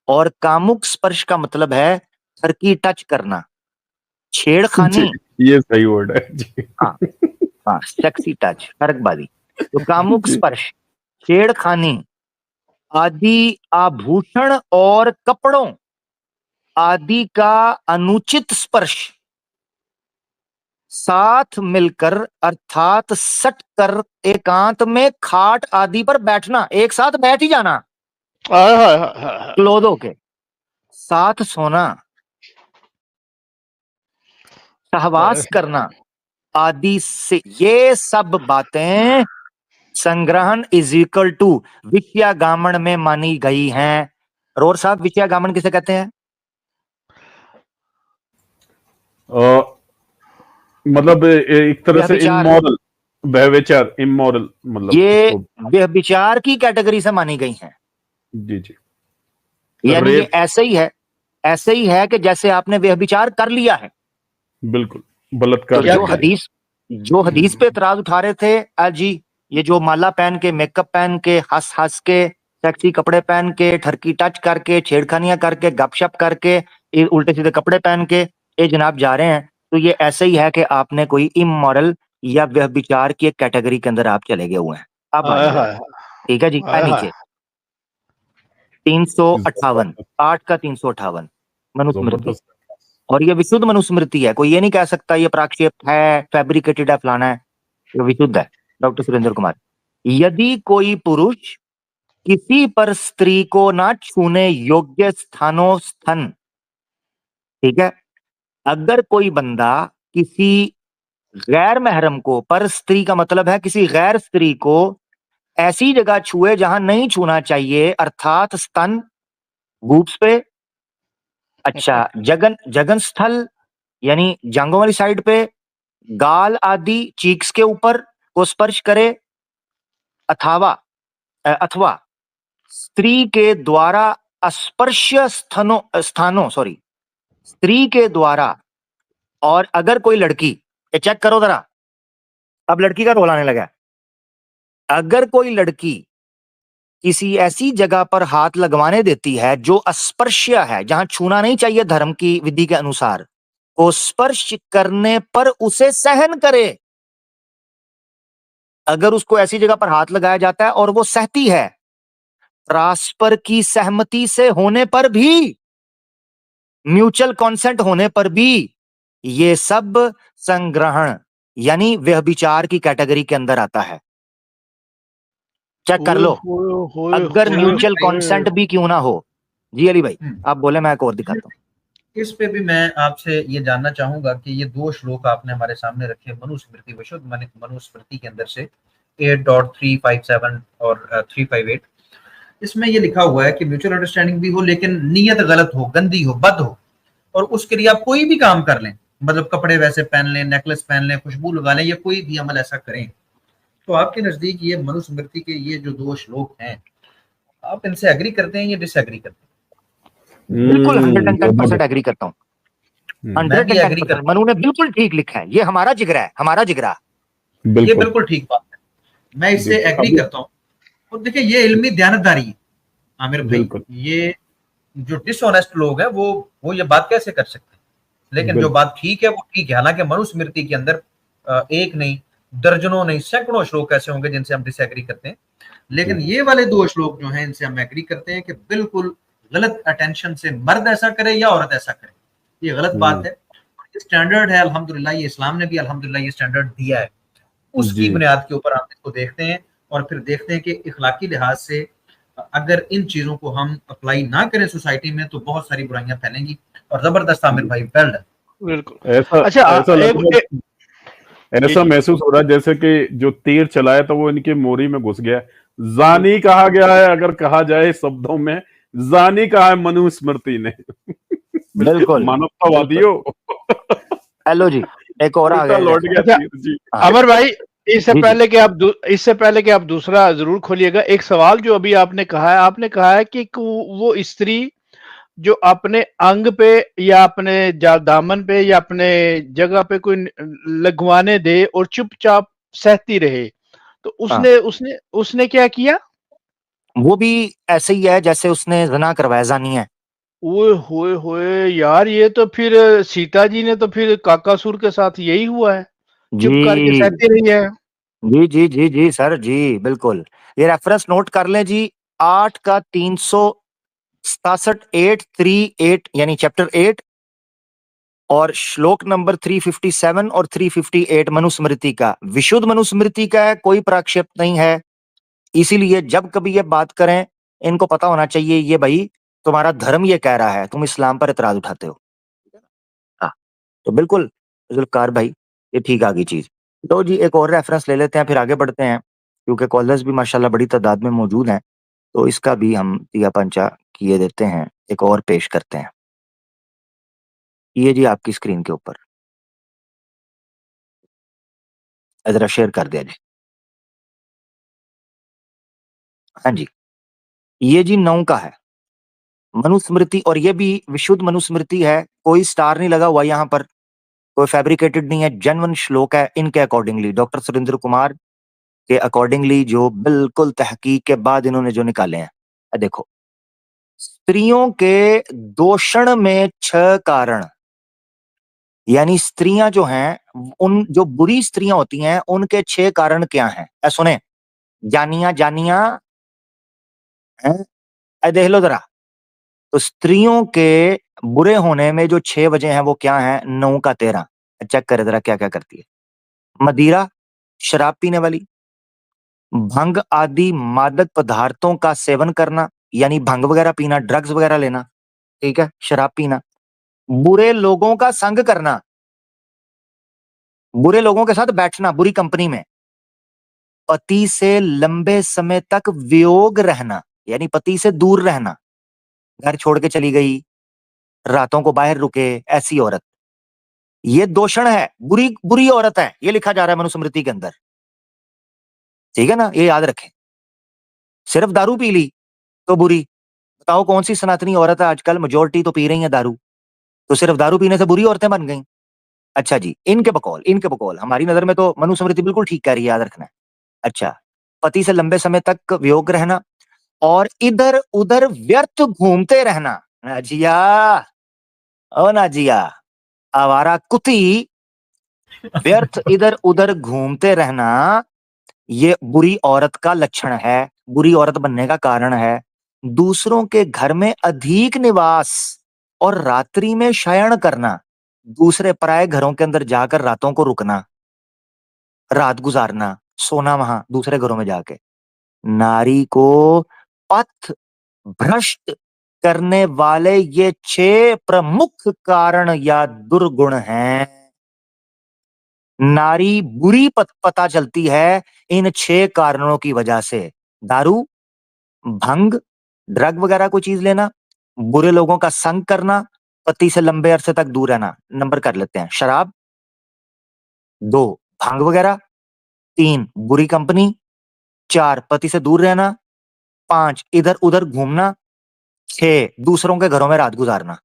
Speaker 4: और कामुक स्पर्श का मतलब है हरकी टच करना, छेड़खानी,
Speaker 5: ये सही वर्ड है जी।
Speaker 4: हाँ हाँ, सेक्सी टच, फर्कबाजी। तो कामुक
Speaker 5: जी।
Speaker 4: स्पर्श, छेड़खानी आदि आभूषण और कपड़ों आदि का अनुचित स्पर्श, साथ मिलकर अर्थात सट कर एकांत में खाट आदि पर बैठना, एक साथ बैठ ही जाना, क्लोदों के साथ सोना, सहवास करना आदि से, ये सब बातें संग्रहण इज इक्वल टू विषयागमन में मानी गई हैं। रोर साहब, विषयागमन किसे कहते हैं?
Speaker 5: मतलब एक तरह से
Speaker 4: व्यभिचार।
Speaker 5: इमोरल, व्यभिचार, इमोरल, मतलब
Speaker 4: ये
Speaker 5: उसको।
Speaker 4: व्यभिचार की कैटेगरी से मानी गई हैं।
Speaker 5: जी जी।
Speaker 4: यानी ये
Speaker 5: रेप,
Speaker 4: ऐसे ही है कि जैसे आपने व्यभिचार कर लिया है।
Speaker 5: बिल्कुल
Speaker 4: तो
Speaker 5: बलात्कार
Speaker 4: जो
Speaker 5: कर लिया।
Speaker 4: हदीस पे इतराज उठा रहे थे आज जी, ये जो माला पहन के, मेकअप पहन के, हंस हंस के, सेक्सी कपड़े पहन के, ठरकी टच करके, छेड़खानियां करके, गपशप करके, ये उल्टे सीधे कपड़े पहन के ये जनाब जा रहे हैं, तो ये ऐसे ही है कि आपने कोई इमोरल या व्यभिचार की एक कैटेगरी के अंदर आप चले गए हुए हैं। आप आ जाइए, ठीक है जी। नीचे 358, 8 का 358 मनुस्मृति,
Speaker 5: जबरदस्त।
Speaker 4: और ये विशुद्ध मनुस्मृति है। कोई ये नहीं कह सकता ये प्राक्षेप है, फैब्रिकेटेड है, फलाना है, ये विशुद्ध है। डॉक्टर सुरेंद्र कुमार, यदि कोई पुरुष किसी पर स्त्री को ना छूने योग्य स्थान, ठीक है, अगर कोई बंदा किसी गैर महरम को, पर स्त्री का मतलब है किसी गैर स्त्री को ऐसी जगह छुए जहां नहीं छूना चाहिए, अर्थात स्तन, बूब्स पे, अच्छा, जगन स्थल यानी जांघों वाली साइड पे, गाल आदि, चीक्स के ऊपर को स्पर्श करे, अथवा स्त्री के द्वारा अस्पर्श्य स्थानों स्त्री के द्वारा, और अगर कोई लड़की, ये चेक करो जरा, अब लड़की का रोल आने लगा, अगर कोई लड़की किसी ऐसी जगह पर हाथ लगवाने देती है जो अस्पर्श्य है, जहां छूना नहीं चाहिए धर्म की विधि के अनुसार, को स्पर्श करने पर उसे सहन करे। अगर उसको ऐसी जगह पर हाथ लगाया जाता है और वो सहती है, परस्पर की सहमति से होने पर भी, म्यूचुअल कॉन्सेंट होने पर भी, ये सब संग्रहण यानी व्यभिचार की कैटेगरी के अंदर आता है। चेक कर लो, अगर म्यूचुअल कॉन्सेंट भी क्यों ना हो। जी अली भाई, आप बोले, मैं एक और दिखाता हूँ।
Speaker 1: इस पे भी मैं आपसे ये जानना चाहूंगा कि ये 2 श्लोक आपने हमारे सामने रखे मनुस्मृति, विशुद्ध मनुस्मृति के अंदर से 8.357 और 358, इसमें ये लिखा हुआ है कि म्यूचुअल अंडरस्टैंडिंग भी हो लेकिन नीयत गलत हो, गंदी हो, बद हो, और उसके लिए आप कोई भी काम कर लें, मतलब कपड़े वैसे पहन लें, नेकलेस पहन लें, खुशबू लगा लें, या कोई भी अमल ऐसा करें तो आपके नजदीक ये मनुस्मृति के ये जो 2 श्लोक हैं, आप इनसे एग्री करते हैं या डिसएग्री करते हैं?
Speaker 4: बिल्कुल
Speaker 5: बहुत
Speaker 4: 110% एग्री करता हूँ,
Speaker 1: मैं भी एग्री
Speaker 4: 110%।
Speaker 1: करता
Speaker 4: मनु ने बिल्कुल ठीक लिखा है, ये हमारा जिगरा है, हमारा जिगरा।
Speaker 1: हूँ, ये
Speaker 5: बिल्कुल
Speaker 1: बिल्कुल ठीक बात है, मैं इससे
Speaker 5: देखिए,
Speaker 1: एग्री
Speaker 5: अभी
Speaker 1: करता हूँ। और देखिए ये इल्मी दयानतदारी है आमिर भाई,
Speaker 5: बिल्कुल
Speaker 1: ये जो डिसऑनेस्ट लोग हैं वो ये बात कैसे कर सकते हैं? लेकिन जो
Speaker 5: बिल्कुल
Speaker 1: बात ठीक है वो ठीक है। हालांकि मनुस्मृति के अंदर एक नहीं, दर्जनों नहीं, सैकड़ों श्लोक ऐसे होंगे जिनसे हम डिसएग्री करते हैं, लेकिन
Speaker 5: जी
Speaker 1: ये वाले 2 श्लोक जो हैं इनसे हम एग्री करते हैं कि बिल्कुल गलत अटेंशन से मर्द ऐसा करे या औरत ऐसा करे, ये गलत बात है। स्टैंडर्ड है अल्हम्दुलिल्लाह, ये इस्लाम ने भी अल्हम्दुलिल्लाह ये स्टैंडर्ड दिया है, उसकी
Speaker 5: जी
Speaker 1: बुनियाद के ऊपर हम इसको देखते हैं और फिर देखते हैं कि इखलाकी लिहाज से अगर इन चीजों को हम अप्लाई ना करें सोसाइटी में तो बहुत सारी बुराइयां फैलेंगी। और जबरदस्त आमिर भाई, वेल डन।
Speaker 3: बिल्कुल।
Speaker 5: ऐसा
Speaker 3: अच्छा
Speaker 5: ऐसा लग रहा है,
Speaker 3: जी
Speaker 5: ऐसा
Speaker 3: जी
Speaker 5: महसूस हो रहा है जैसे कि जो तीर चलाया था वो इनकी मोरी में घुस गया है। जानी कहा गया है, अगर कहा जाए शब्दों में, जानी कहा है मनुस्मृति ने।
Speaker 4: बिल्कुल बिल्कुल।
Speaker 5: मानवतावादियों।
Speaker 4: हेलो जी, एक और आ
Speaker 5: उल्टा
Speaker 4: गया इधर।
Speaker 5: लौट गया
Speaker 3: अच्छा
Speaker 5: तीर जी।
Speaker 4: हाँ
Speaker 3: अमर भाई,
Speaker 4: जी जी
Speaker 3: इससे पहले कि आप दूसरा जरूर खोलिएगा, एक सवाल जो अभी आपने कहा है कि वो स्त्री जो अपने अंग पे या अपने दामन पे या अपने जगह पे कोई लगवाने दे और चुपचाप सहती रहे, तो
Speaker 4: हाँ,
Speaker 3: उसने उसने उसने क्या किया?
Speaker 4: वो भी ऐसे ही है जैसे उसने जना करवाया, जानी है।
Speaker 3: ओए होए होए यार, ये तो फिर सीता जी ने तो फिर काकासुर के साथ यही हुआ है, चुप करके
Speaker 4: जी
Speaker 3: सहती रही है।
Speaker 4: जी जी जी जी सर जी, बिल्कुल। ये रेफरेंस नोट कर लें जी, 8 का 367 838 यानी चैप्टर 8 और श्लोक नंबर 357 और 358 मनुस्मृति का, विशुद्ध मनुस्मृति का है, कोई प्रक्षेप नहीं है। इसीलिए जब कभी ये बात करें, इनको पता होना चाहिए ये भाई तुम्हारा धर्म ये कह रहा है, तुम इस्लाम पर इतराज उठाते हो। हाँ, तो बिल्कुल जुल्फकार भाई, ये ठीक आ गई चीज। तो जी एक और रेफरेंस ले लेते हैं, फिर आगे बढ़ते हैं, क्योंकि कॉलर्स भी माशाल्लाह बड़ी तादाद में मौजूद हैं, तो इसका भी हम तिया पंचा किए देते हैं, एक और पेश करते हैं। ये जी आपकी स्क्रीन के ऊपर जरा शेयर कर दिया जी। हाँ जी, ये जी 9 का है मनुस्मृति, और ये भी विशुद्ध मनुस्मृति है, कोई स्टार नहीं लगा हुआ यहाँ पर, कोई फैब्रिकेटेड नहीं है, जेन्युइन श्लोक है इनके अकॉर्डिंगली, डॉक्टर सुरेंद्र कुमार के अकॉर्डिंगली, जो बिल्कुल तहकीक के बाद इन्होंने जो निकाले हैं। देखो, स्त्रियों के दोषण में 6 कारण, यानी स्त्रियां जो हैं, उन जो बुरी स्त्रियां होती हैं उनके 6 कारण क्या हैं? सुने, जानिया जानिया हैं, देख लो जरा। तो स्त्रियों के बुरे होने में जो 6 वजह हैं वो क्या हैं? 9 का 13, चेक करे जरा क्या क्या करती है। मदिरा, शराब पीने वाली, भंग आदि मादक पदार्थों का सेवन करना, यानी भंग वगैरह पीना, ड्रग्स वगैरह लेना, ठीक है, शराब पीना, बुरे लोगों का संग करना, बुरे लोगों के साथ बैठना, बुरी कंपनी में, पति से लंबे समय तक वियोग रहना, यानी पति से दूर रहना, घर छोड़ के चली गई, रातों को बाहर रुके, ऐसी औरत, ये दोषण है, बुरी बुरी औरत है, ये लिखा जा रहा है मनुस्मृति के अंदर, ठीक है ना, ये याद रखें। सिर्फ दारू पी ली तो बुरी, बताओ कौन सी सनातनी औरत है आजकल, मेजोरिटी तो पी रही है दारू, तो सिर्फ दारू पीने से बुरी औरतें बन गई? अच्छा जी, इनके बकौल हमारी नजर में तो मनुस्मृति बिल्कुल ठीक कह रही है, याद रखना है। अच्छा, पति से लंबे समय तक वियोग रहना और इधर उधर व्यर्थ घूमते रहना, नाजिया, ओ नाजिया, आवारा कुती, व्यर्थ इधर उधर घूमते रहना, ये बुरी औरत का लक्षण है, बुरी औरत बनने का कारण है। दूसरों के घर में अधिक निवास और रात्रि में शयन करना, दूसरे पराये घरों के अंदर जाकर रातों को रुकना, रात गुजारना, सोना वहां दूसरे घरों में जाके, नारी को पथ भ्रष्ट करने वाले ये 6 प्रमुख कारण या दुर्गुण हैं। नारी बुरी पता चलती है इन 6 कारणों की वजह से। दारू, भंग, ड्रग वगैरह कोई चीज लेना, बुरे लोगों का संग करना, पति से लंबे अरसे तक दूर रहना। नंबर कर लेते हैं, शराब 2, भंग वगैरह 3 बुरी कंपनी, 4 पति से दूर रहना, 5 इधर उधर घूमना, 6 दूसरों के घरों में रात गुजारना।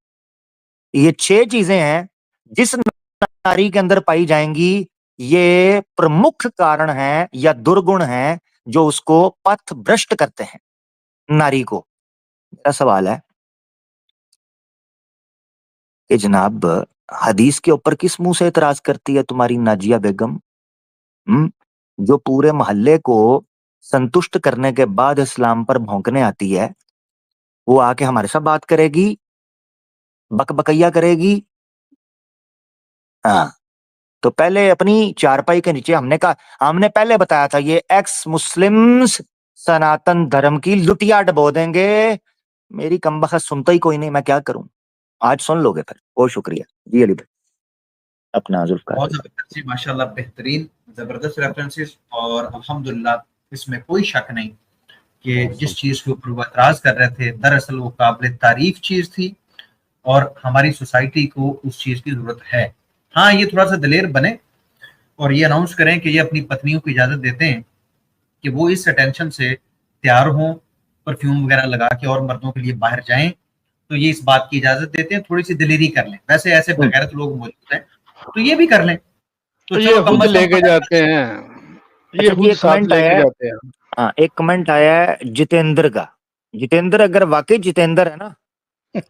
Speaker 4: ये 6 चीजें हैं जिस नारी के अंदर पाई जाएंगी, ये प्रमुख कारण है या दुर्गुण है जो उसको पथ भ्रष्ट करते हैं नारी को। मेरा सवाल है कि जनाब हदीस के ऊपर किस मुंह से इतराज करती है तुम्हारी नाजिया बेगम, जो पूरे मोहल्ले को संतुष्ट करने के बाद इस्लाम पर भौंकने आती है, वो आके हमारे साथ बात करेगी, बकबकैया करेगी। हाँ, तो पहले अपनी चारपाई के नीचे हमने पहले बताया था ये एक्स मुस्लिम्स सनातन धर्म की लुटिया डबो देंगे। मेरी कमबख्त सुनता ही कोई नहीं, मैं क्या करूं। आज सुन लोगे फिर। बहुत शुक्रिया जी अली भाई, अपना जुल्फकार
Speaker 1: बहुत जबरदस्त जी, माशाल्लाह, बेहतरीन जबरदस्त रेफरेंसेस। और अल्हम्दुलिल्लाह इसमें कोई शक नहीं कि जिस चीज के ऊपर वो एतराज कर रहे थे दरअसल वो काबिल तारीफ चीज थी और हमारी सोसाइटी को उस चीज की जरूरत है। हाँ, ये थोड़ा सा दिलेर बने और ये अनाउंस करें कि ये अपनी पत्नियों को इजाजत देते हैं कि वो इस अटेंशन से तैयार हों, परफ्यूम वगैरह लगा के और मर्दों के लिए बाहर जाएं, तो ये इस बात की इजाजत देते हैं, थोड़ी सी दिलेरी कर लें। वैसे ऐसे बगैरत लोग मौजूद हैं तो ये भी कर लें, तो
Speaker 3: ये
Speaker 1: चलो कम
Speaker 3: खुद
Speaker 1: अज कम
Speaker 3: लेके जाते हैं, ये
Speaker 4: अच्छा जी,
Speaker 3: खुद
Speaker 4: एक
Speaker 3: साथ
Speaker 4: कमेंट आया
Speaker 3: लेके
Speaker 4: है।
Speaker 3: जाते हैं।
Speaker 4: हाँ, एक कमेंट आया है जितेंद्र का। जितेंद्र, अगर वाकई जितेंद्र है ना,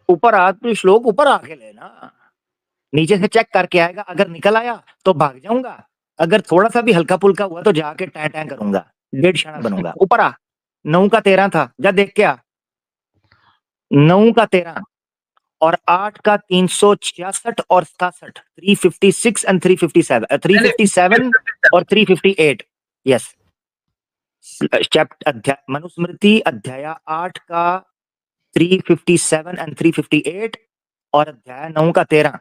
Speaker 4: ऊपर तो श्लोक ऊपर आके लेना, नीचे से चेक करके आएगा। अगर निकल आया तो भाग जाऊंगा, अगर थोड़ा सा भी हल्का पुल्का हुआ तो जाके टैं टैं करूंगा, 1.5 शाना बनूंगा। ऊपर आ, 9 का 13 था, जा देख के आ। 9 का 13 और 8 का 366 और 67, 356 एंड 357, 357 और 358। यस, चैप्टर अध्याय मनुस्मृति अध्याय 8 का 357 एंड 358 और अध्याय 9 का 13।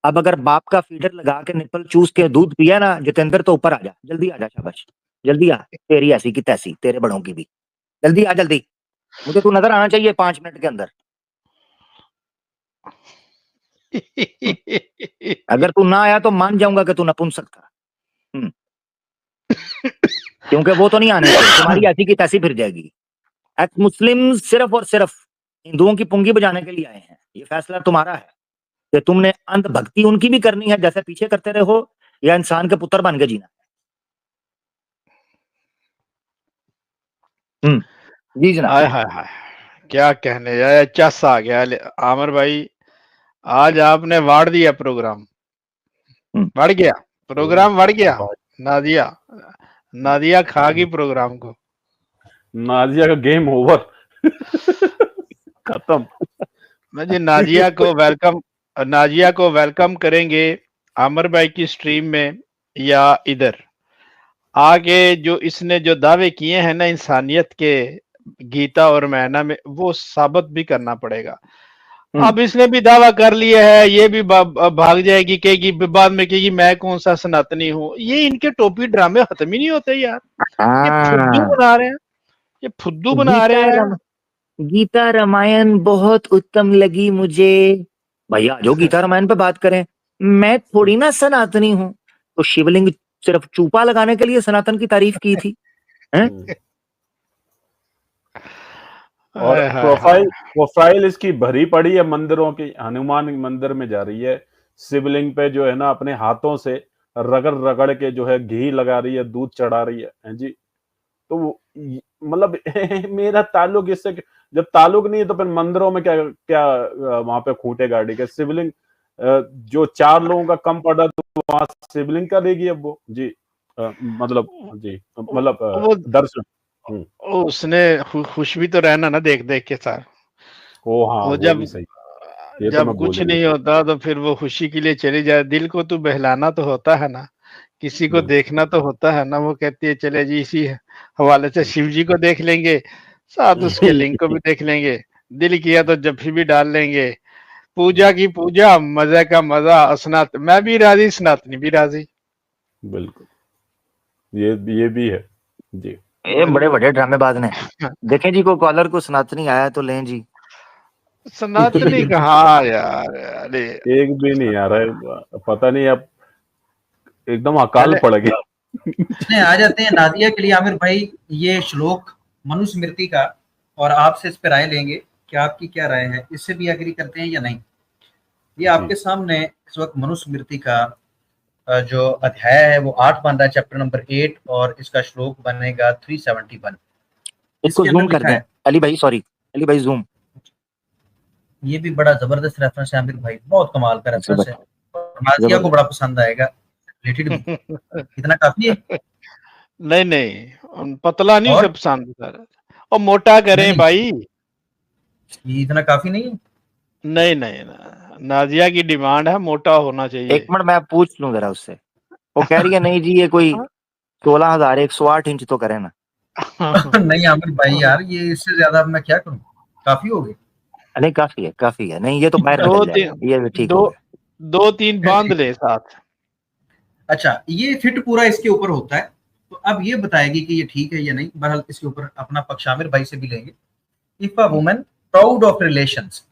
Speaker 4: अब अगर बाप का फीडर लगा के निपल चूस के दूध पिया ना जितेंद्र, तो ऊपर आ जा, जल्दी आ जा, शाबाश, जल्दी आ। तेरी ऐसी की तैसी, तेरे बड़ों की भी, जल्दी आ, जल्दी। मुझे तू नजर आना चाहिए 5 मिनट के अंदर। अगर तू ना आया तो मान जाऊंगा कि तू नपुंसक था, क्योंकि वो तो नहीं आने थे, तुम्हारी ऐसी की तैसी फिर जाएगी। एक्स मुस्लिम सिर्फ और सिर्फ हिंदुओं की पुंगी बजाने के लिए आए हैं। ये फैसला तुम्हारा है कि तुमने अंधभक्ति उनकी भी करनी है जैसे पीछे करते रहे हो, या इंसान के पुत्र बन के जीना है। जी जनाब।
Speaker 3: हाय हाय हाय, क्या कहने जाए, चस आ गया आमिर भाई, आज आपने वाड़ दिया प्रोग्राम, बढ़ गया प्रोग्राम, बढ़ गया। नादिया नादिया खा गई प्रोग्राम को।
Speaker 5: नाजिया का गेम ओवर, खत्म।
Speaker 3: मैं जी नाजिया को वेलकम करेंगे आमिर भाई की स्ट्रीम में, या इधर आगे जो इसने जो दावे किए हैं ना इंसानियत के, गीता और मैना में, वो साबित भी करना पड़ेगा। अब इसने भी दावा कर लिया है, ये भी भाग जाएगी, कहेगी बाद में, कहेगी मैं कौन सा सनातनी हूँ। ये इनके टोपी ड्रामे खत्म ही नहीं होते यार। ये फुद्दू बना रहे हैं, ये फुद्दू बना रहे हैं।
Speaker 4: गीता रामायण बहुत उत्तम लगी मुझे। भैया जो गीता रामायण पे बात करें, मैं थोड़ी ना सनातनी हूँ। तो शिवलिंग सिर्फ चूपा लगाने के लिए सनातन की तारीफ की थी, हैं?
Speaker 5: और प्रोफाइल इसकी भरी पड़ी है मंदिरों की। हनुमान मंदिर में जा रही है, शिवलिंग पे जो है ना अपने हाथों से रगड़ रगड़ के जो है घी लगा रही है, दूध चढ़ा रही है जी। तो मतलब मेरा ताल्लुक इससे, जब ताल्लुक नहीं है तो फिर मंदिरों में क्या क्या वहां पे खूंटे गाड़ी के। शिवलिंग जो 4 लोगों का कम पड़ा तो वहां शिवलिंग का देगी अब वो जी, मतलब जी, मतलब दर्शन।
Speaker 3: उसने खुश भी तो रहना ना देख देख के साथ।
Speaker 5: ओ हाँ,
Speaker 3: वो
Speaker 5: वो भी सही। ये तो
Speaker 3: जब
Speaker 5: मैं
Speaker 3: कुछ
Speaker 5: भूल
Speaker 3: नहीं होता तो फिर वो खुशी के लिए चली जाए। दिल को तो बहलाना तो होता है ना, किसी को देखना तो होता है ना। वो कहती है चले जी, इसी हवाले से शिव जी को देख लेंगे, साथ उसके लिंग को भी देख लेंगे, दिल किया तो जब भी डाल लेंगे। पूजा की पूजा, मजे का मजा, स्नात मैं भी राजी, सनातनी भी राजी।
Speaker 5: बिल्कुल, ये भी है जी।
Speaker 4: ये बड़े बड़े ड्रामेबाज ने। देखें जी, को कॉलर को सनातनी आया तो लें जी।
Speaker 3: सनातनी कहाँ यार, अरे
Speaker 5: एक भी नहीं आ रहा है, पता नहीं अब एकदम अकाल पड़ गया।
Speaker 1: नहीं, आ जाते हैं नादिया के लिए। आमिर भाई, ये श्लोक मनुस्मृति का, और आपसे इस पे राय लेंगे कि आपकी क्या राय है, इससे भी एग्री करते हैं या नहीं। ये
Speaker 5: जी
Speaker 1: आपके सामने इस वक्त मनुस्मृति का जो अध्याय है वो 8 बन रहा है, चैप्टर नंबर 8, और इसका श्लोक बनेगा 371।
Speaker 4: इसको
Speaker 1: इसके
Speaker 4: जूम
Speaker 1: अंदर
Speaker 4: कर
Speaker 1: लिखा
Speaker 4: दें
Speaker 1: है,
Speaker 4: अली भाई, सॉरी अली भाई, जूम।
Speaker 1: ये भी बड़ा जबरदस्त रेफरेंस है आमिर भाई, बहुत कमाल का रेफरेंस है, और नाजिया को
Speaker 4: जबरदस्त।
Speaker 1: बड़ा पसंद आएगा, रिलेटेड भी। इतना काफी है?
Speaker 3: नहीं नहीं, पतला नहीं
Speaker 1: और
Speaker 3: उसे पसंद सर, और मोटा करें
Speaker 1: नहीं,
Speaker 3: भाई।
Speaker 1: ये इतना काफी नहीं है।
Speaker 3: नहीं नहीं नाजिया की डिमांड है मोटा होना
Speaker 4: एक
Speaker 3: चाहिए।
Speaker 4: मिनट मैं पूछ लूं जरा उससे। वो कह रही है नहीं जी, ये कोई 16,108 इंच तो करे ना।
Speaker 1: नहीं आमिर भाई यार, ये इससे ज्यादा अब मैं क्या करूं, काफी हो गई।
Speaker 4: नहीं काफी है, नहीं ये तो बाहर
Speaker 3: दो
Speaker 4: निकल जाएगा,
Speaker 3: तीन
Speaker 4: ये भी ठीक
Speaker 3: दो
Speaker 4: हो गया।
Speaker 3: 2-3 बांध ले साथ।
Speaker 1: अच्छा, ये फिट पूरा इसके ऊपर होता है, तो अब ये बताएगी कि ये ठीक है या नहीं। बहरहाल इसके ऊपर अपना पक्ष आमिर भाई से भी लेंगे। If a woman proud of relations,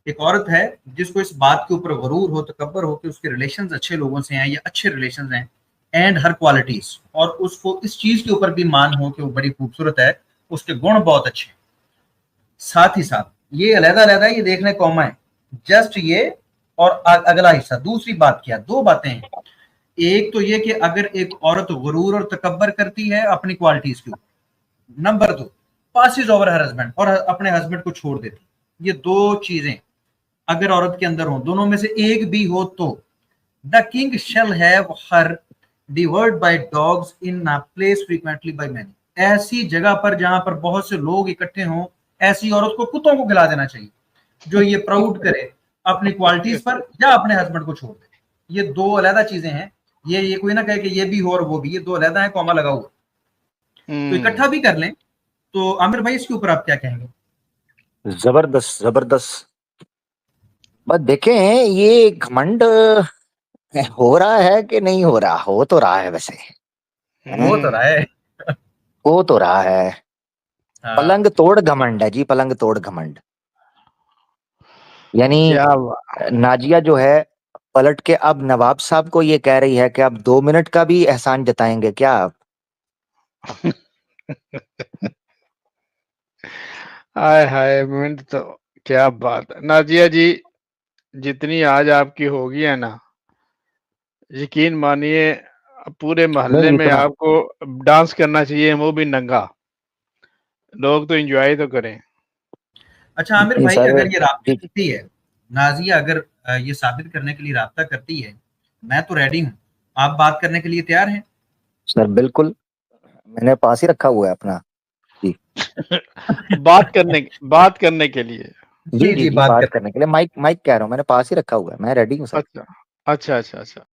Speaker 1: एक औरत है जिसको इस बात के ऊपर गरूर हो, तकब्बर हो कि उसके रिलेशंस अच्छे लोगों से हैं या अच्छे रिलेशंस हैं, एंड हर क्वालिटीज, और उसको इस चीज के ऊपर भी मान हो कि वो बड़ी खूबसूरत है, उसके गुण बहुत अच्छे हैं। साथ ही साथ ये अलग-अलग है, ये देखने कॉमा है, जस्ट ये और अगला हिस्सा। दूसरी बात क्या, दो बातें हैं। एक तो ये कि अगर एक औरत गुरूर और तकब्बर करती है अपनी क्वालिटीज के ऊपर, number 2 passes over her husband, और अपने हस्बैंड को छोड़ देती, ये दो चीजें अगर औरत के अंदर हो, दोनों में से एक भी हो, तो the king shall have her devoured by dogs in a place frequently by many. ऐसी जगह पर जहां पर बहुत से लोग इकट्ठे हों, ऐसी औरत को कुत्तों को खिला देना चाहिए, जो ये प्राउड करे अपनी क्वालिटीज पर या अपने हस्बैंड को छोड़ दे। ये दो अलग चीजें हैं। ये कोई ना कहे कि ये भी हो और वो भी, ये दो अलग है, कॉमा लगा हुआ। तो इकट्ठा भी कर लें। तो आमिर भाई, इसके ऊपर आप क्या कहेंगे?
Speaker 4: जबरदस्त जबरदस्त। बस देखें ये घमंड हो रहा है कि नहीं हो रहा। हो तो रहा है वैसे,
Speaker 1: वो तो रहा है।
Speaker 4: हो तो रहा है।
Speaker 1: हाँ,
Speaker 4: पलंग तोड़ घमंड है जी, पलंग तोड़ घमंड। यानी
Speaker 3: क्या
Speaker 4: नाजिया जो है पलट के अब नवाब साहब को ये कह रही है कि अब 2 मिनट का भी एहसान जताएंगे क्या आप?
Speaker 3: हाय हाय मिनट तो, क्या बात है नाजिया जी, जितनी आज आपकी होगी है ना, यकीन मानिए पूरे मोहल्ले
Speaker 4: नहीं
Speaker 3: में
Speaker 4: इतना
Speaker 3: आपको डांस करना चाहिए, वो भी नंगा। लोग तो एंजॉय तो करें।
Speaker 1: अच्छा आमिर
Speaker 4: नहीं
Speaker 1: भाई,
Speaker 4: सर
Speaker 1: अगर ये राब्ता
Speaker 4: जी
Speaker 1: करती है नाजिया, अगर ये साबित करने के लिए राब्ता करती है, मैं तो रेडी हूँ। आप बात करने के लिए तैयार हैं?
Speaker 4: सर, बिल्कुल मैंने पास ही रखा हुआ है अपना। जी
Speaker 3: बात करने के लिए।
Speaker 4: जी
Speaker 1: जी
Speaker 4: जी
Speaker 1: जी,
Speaker 4: जी,
Speaker 1: बात
Speaker 4: बात
Speaker 1: करने।
Speaker 4: करने के लिए माइक माइक कह रहा हूँ, मैंने पास ही रखा हुआ है, मैं रेडी हूँ सर।
Speaker 3: अच्छा अच्छा अच्छा अच्छा।